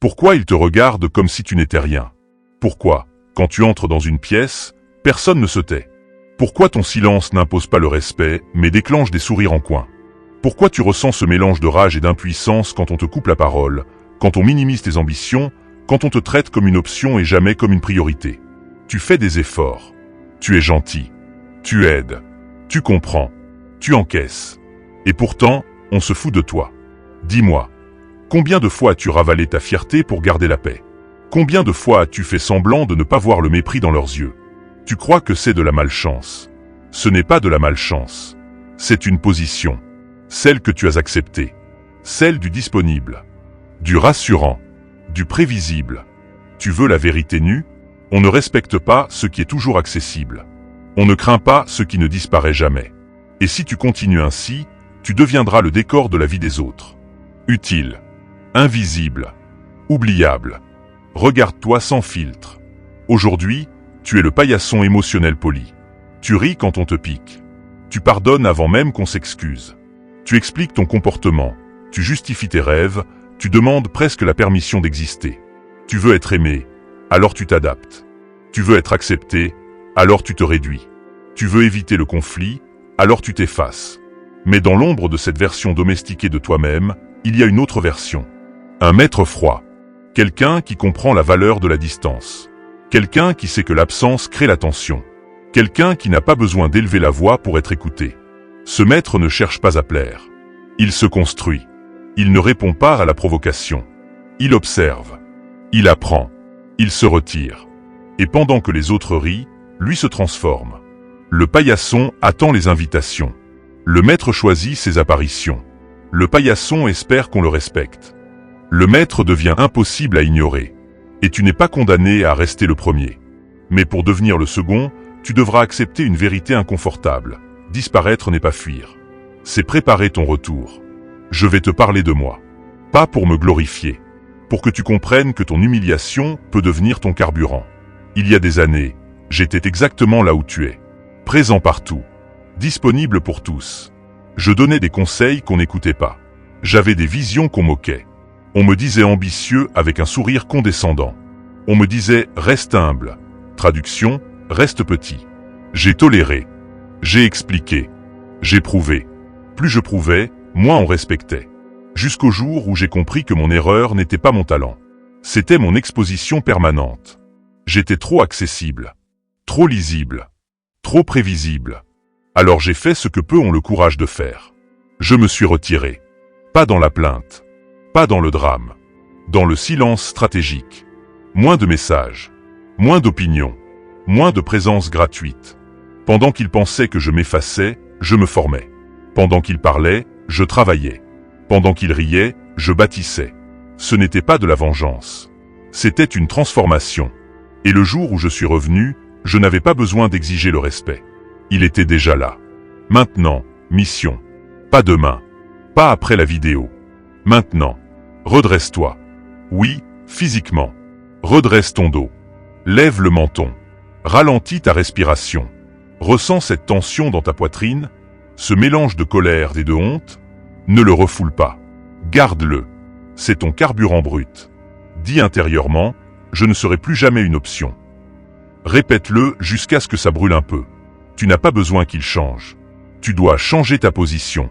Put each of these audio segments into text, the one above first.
Pourquoi ils te regardent comme si tu n'étais rien? Pourquoi, quand tu entres dans une pièce, personne ne se tait? Pourquoi ton silence n'impose pas le respect, mais déclenche des sourires en coin? Pourquoi tu ressens ce mélange de rage et d'impuissance quand on te coupe la parole, quand on minimise tes ambitions, quand on te traite comme une option et jamais comme une priorité? Tu fais des efforts. Tu es gentil. Tu aides. Tu comprends. Tu encaisses. Et pourtant, on se fout de toi. Dis-moi, combien de fois as-tu ravalé ta fierté pour garder la paix? Combien de fois as-tu fait semblant de ne pas voir le mépris dans leurs yeux? Tu crois que c'est de la malchance. Ce n'est pas de la malchance. C'est une position. Celle que tu as acceptée. Celle du disponible. Du rassurant. Du prévisible. Tu veux la vérité nue? On ne respecte pas ce qui est toujours accessible. On ne craint pas ce qui ne disparaît jamais. Et si tu continues ainsi, tu deviendras le décor de la vie des autres. Utile. Invisible. Oubliable. Regarde-toi sans filtre. Aujourd'hui, tu es le paillasson émotionnel poli. Tu ris quand on te pique. Tu pardonnes avant même qu'on s'excuse. Tu expliques ton comportement. Tu justifies tes rêves. Tu demandes presque la permission d'exister. Tu veux être aimé, alors tu t'adaptes. Tu veux être accepté, alors tu te réduis. Tu veux éviter le conflit, alors tu t'effaces. Mais dans l'ombre de cette version domestiquée de toi-même, il y a une autre version. Un maître froid. Quelqu'un qui comprend la valeur de la distance. Quelqu'un qui sait que l'absence crée la tension. Quelqu'un qui n'a pas besoin d'élever la voix pour être écouté. Ce maître ne cherche pas à plaire. Il se construit. Il ne répond pas à la provocation. Il observe. Il apprend. Il se retire. Et pendant que les autres rient, lui se transforme. Le paillasson attend les invitations. Le maître choisit ses apparitions. Le paillasson espère qu'on le respecte. Le maître devient impossible à ignorer. Et tu n'es pas condamné à rester le premier. Mais pour devenir le second, tu devras accepter une vérité inconfortable. Disparaître n'est pas fuir. C'est préparer ton retour. Je vais te parler de moi. Pas pour me glorifier. Pour que tu comprennes que ton humiliation peut devenir ton carburant. Il y a des années, j'étais exactement là où tu es. Présent partout. Disponible pour tous. Je donnais des conseils qu'on n'écoutait pas. J'avais des visions qu'on moquait. On me disait ambitieux avec un sourire condescendant. On me disait « reste humble ». Traduction « reste petit ». J'ai toléré. J'ai expliqué. J'ai prouvé. Plus je prouvais, moins on respectait. Jusqu'au jour où j'ai compris que mon erreur n'était pas mon talent. C'était mon exposition permanente. J'étais trop accessible. Trop lisible. Trop prévisible. Alors j'ai fait ce que peu ont le courage de faire. Je me suis retiré. Pas dans la plainte. Pas dans le drame. Dans le silence stratégique. Moins de messages. Moins d'opinions. Moins de présence gratuite. Pendant qu'ils pensaient que je m'effaçais, je me formais. Pendant qu'ils parlaient, je travaillais. Pendant qu'ils riaient, je bâtissais. Ce n'était pas de la vengeance. C'était une transformation. Et le jour où je suis revenu, je n'avais pas besoin d'exiger le respect. Il était déjà là. Maintenant, mission. Pas demain. Pas après la vidéo. Maintenant. Redresse-toi. Oui, physiquement. Redresse ton dos. Lève le menton. Ralentis ta respiration. Ressens cette tension dans ta poitrine, ce mélange de colère et de honte. Ne le refoule pas. Garde-le. C'est ton carburant brut. Dis intérieurement, je ne serai plus jamais une option. Répète-le jusqu'à ce que ça brûle un peu. Tu n'as pas besoin qu'il change. Tu dois changer ta position.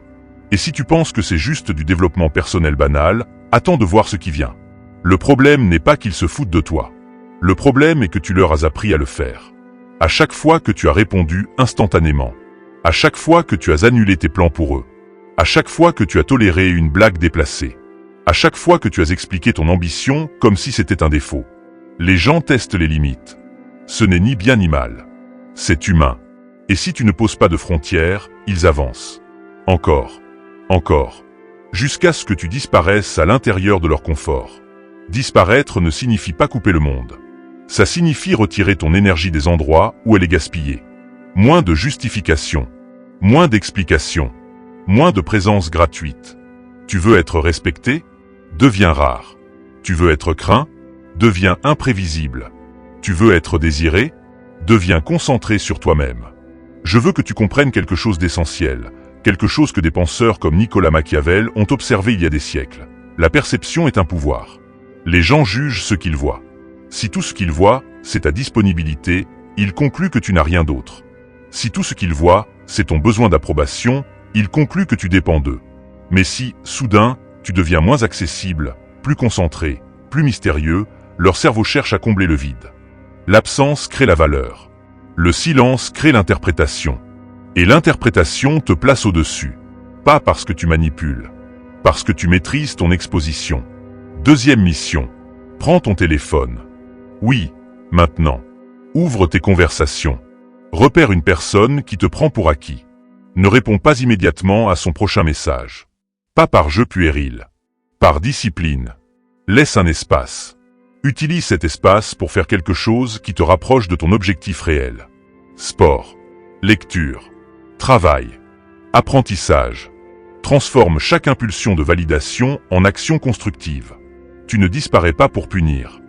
Et si tu penses que c'est juste du développement personnel banal, attends de voir ce qui vient. Le problème n'est pas qu'ils se foutent de toi. Le problème est que tu leur as appris à le faire. À chaque fois que tu as répondu instantanément. À chaque fois que tu as annulé tes plans pour eux. À chaque fois que tu as toléré une blague déplacée. À chaque fois que tu as expliqué ton ambition comme si c'était un défaut. Les gens testent les limites. Ce n'est ni bien ni mal. C'est humain. Et si tu ne poses pas de frontières, ils avancent. Encore. Encore. Jusqu'à ce que tu disparaisses à l'intérieur de leur confort. Disparaître ne signifie pas couper le monde. Ça signifie retirer ton énergie des endroits où elle est gaspillée. Moins de justification. Moins d'explications. Moins de présence gratuite. Tu veux être respecté? Deviens rare. Tu veux être craint? Deviens imprévisible. Tu veux être désiré? Deviens concentré sur toi-même. Je veux que tu comprennes quelque chose d'essentiel, quelque chose que des penseurs comme Nicolas Machiavel ont observé il y a des siècles. La perception est un pouvoir. Les gens jugent ce qu'ils voient. Si tout ce qu'ils voient, c'est ta disponibilité, ils concluent que tu n'as rien d'autre. Si tout ce qu'ils voient, c'est ton besoin d'approbation, ils concluent que tu dépends d'eux. Mais si, soudain, tu deviens moins accessible, plus concentré, plus mystérieux, leur cerveau cherche à combler le vide. L'absence crée la valeur. Le silence crée l'interprétation. Et l'interprétation te place au-dessus. Pas parce que tu manipules, parce que tu maîtrises ton exposition. Deuxième mission. Prends ton téléphone. Oui, maintenant. Ouvre tes conversations. Repère une personne qui te prend pour acquis. Ne réponds pas immédiatement à son prochain message. Pas par jeu puéril. Par discipline. Laisse un espace. Utilise cet espace pour faire quelque chose qui te rapproche de ton objectif réel. Sport. Lecture. Travail. Apprentissage. Transforme chaque impulsion de validation en action constructive. Tu ne disparais pas pour punir.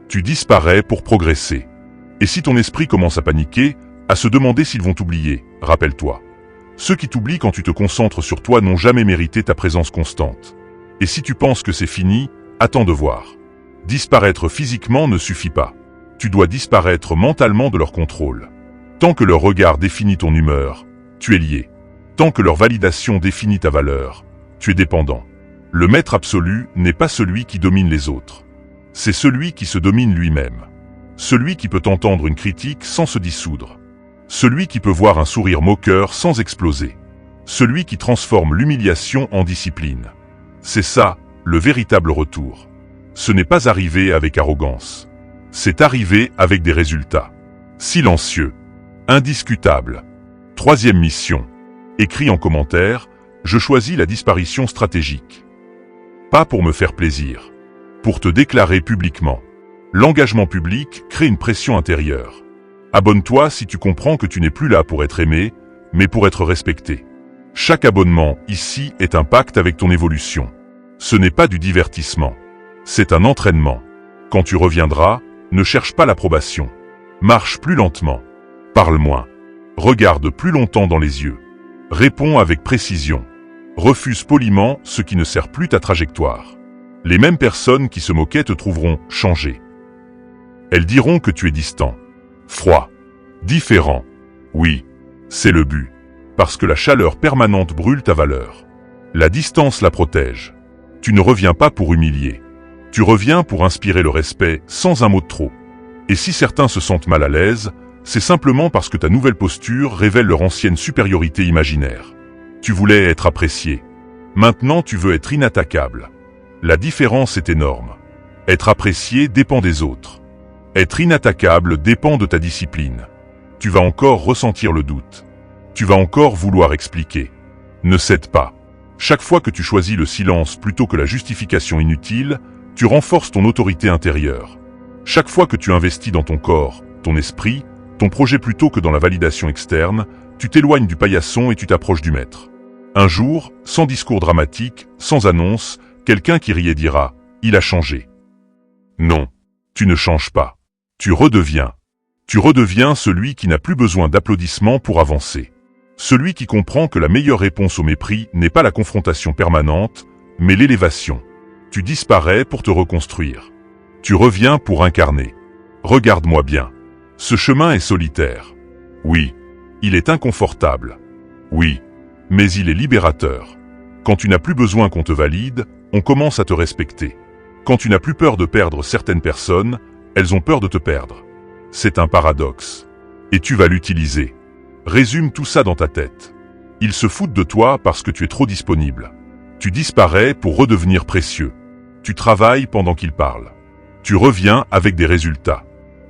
Tu disparais pour progresser. Et si ton esprit commence à paniquer, à se demander s'ils vont t'oublier, rappelle-toi. Ceux qui t'oublient quand tu te concentres sur toi n'ont jamais mérité ta présence constante. Et si tu penses que c'est fini, attends de voir. Disparaître physiquement ne suffit pas. Tu dois disparaître mentalement de leur contrôle. Tant que leur regard définit ton humeur, tu es lié. Tant que leur validation définit ta valeur, tu es dépendant. Le maître absolu n'est pas celui qui domine les autres. C'est celui qui se domine lui-même. Celui qui peut entendre une critique sans se dissoudre. Celui qui peut voir un sourire moqueur sans exploser. Celui qui transforme l'humiliation en discipline. C'est ça, le véritable retour. Ce n'est pas arrivé avec arrogance. C'est arrivé avec des résultats. Silencieux. Indiscutable. Troisième mission. Écris en commentaire, je choisis la disparition stratégique. Pas pour me faire plaisir. Pour te déclarer publiquement. L'engagement public crée une pression intérieure. Abonne-toi si tu comprends que tu n'es plus là pour être aimé, mais pour être respecté. Chaque abonnement ici est un pacte avec ton évolution. Ce n'est pas du divertissement. C'est un entraînement. Quand tu reviendras, ne cherche pas l'approbation. Marche plus lentement. Parle moins. Regarde plus longtemps dans les yeux. Réponds avec précision. Refuse poliment ce qui ne sert plus ta trajectoire. Les mêmes personnes qui se moquaient te trouveront changé. Elles diront que tu es distant, froid, différent. Oui, c'est le but. Parce que la chaleur permanente brûle ta valeur. La distance la protège. Tu ne reviens pas pour humilier. Tu reviens pour inspirer le respect sans un mot de trop. Et si certains se sentent mal à l'aise, c'est simplement parce que ta nouvelle posture révèle leur ancienne supériorité imaginaire. Tu voulais être apprécié. Maintenant tu veux être inattaquable. La différence est énorme. Être apprécié dépend des autres. Être inattaquable dépend de ta discipline. Tu vas encore ressentir le doute. Tu vas encore vouloir expliquer. Ne cède pas. Chaque fois que tu choisis le silence plutôt que la justification inutile, tu renforces ton autorité intérieure. Chaque fois que tu investis dans ton corps, ton esprit, ton projet plutôt que dans la validation externe, tu t'éloignes du paillasson et tu t'approches du maître. Un jour, sans discours dramatique, sans annonce, quelqu'un qui riait dira « Il a changé ». Non, tu ne changes pas. Tu redeviens. Tu redeviens celui qui n'a plus besoin d'applaudissements pour avancer. Celui qui comprend que la meilleure réponse au mépris n'est pas la confrontation permanente, mais l'élévation. Tu disparais pour te reconstruire. Tu reviens pour incarner. Regarde-moi bien. Ce chemin est solitaire. Oui, il est inconfortable. Oui, mais il est libérateur. Quand tu n'as plus besoin qu'on te valide, on commence à te respecter. Quand tu n'as plus peur de perdre certaines personnes, elles ont peur de te perdre. C'est un paradoxe. Et tu vas l'utiliser. Résume tout ça dans ta tête. Ils se foutent de toi parce que tu es trop disponible. Tu disparais pour redevenir précieux. Tu travailles pendant qu'ils parlent. Tu reviens avec des résultats.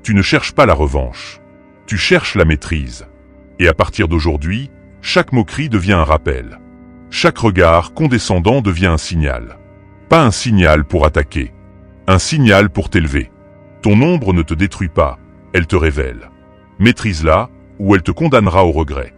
Tu ne cherches pas la revanche. Tu cherches la maîtrise. Et à partir d'aujourd'hui, chaque moquerie devient un rappel. Chaque regard condescendant devient un signal. Pas un signal pour attaquer. Un signal pour t'élever. Ton ombre ne te détruit pas, elle te révèle. Maîtrise-la, ou elle te condamnera au regret.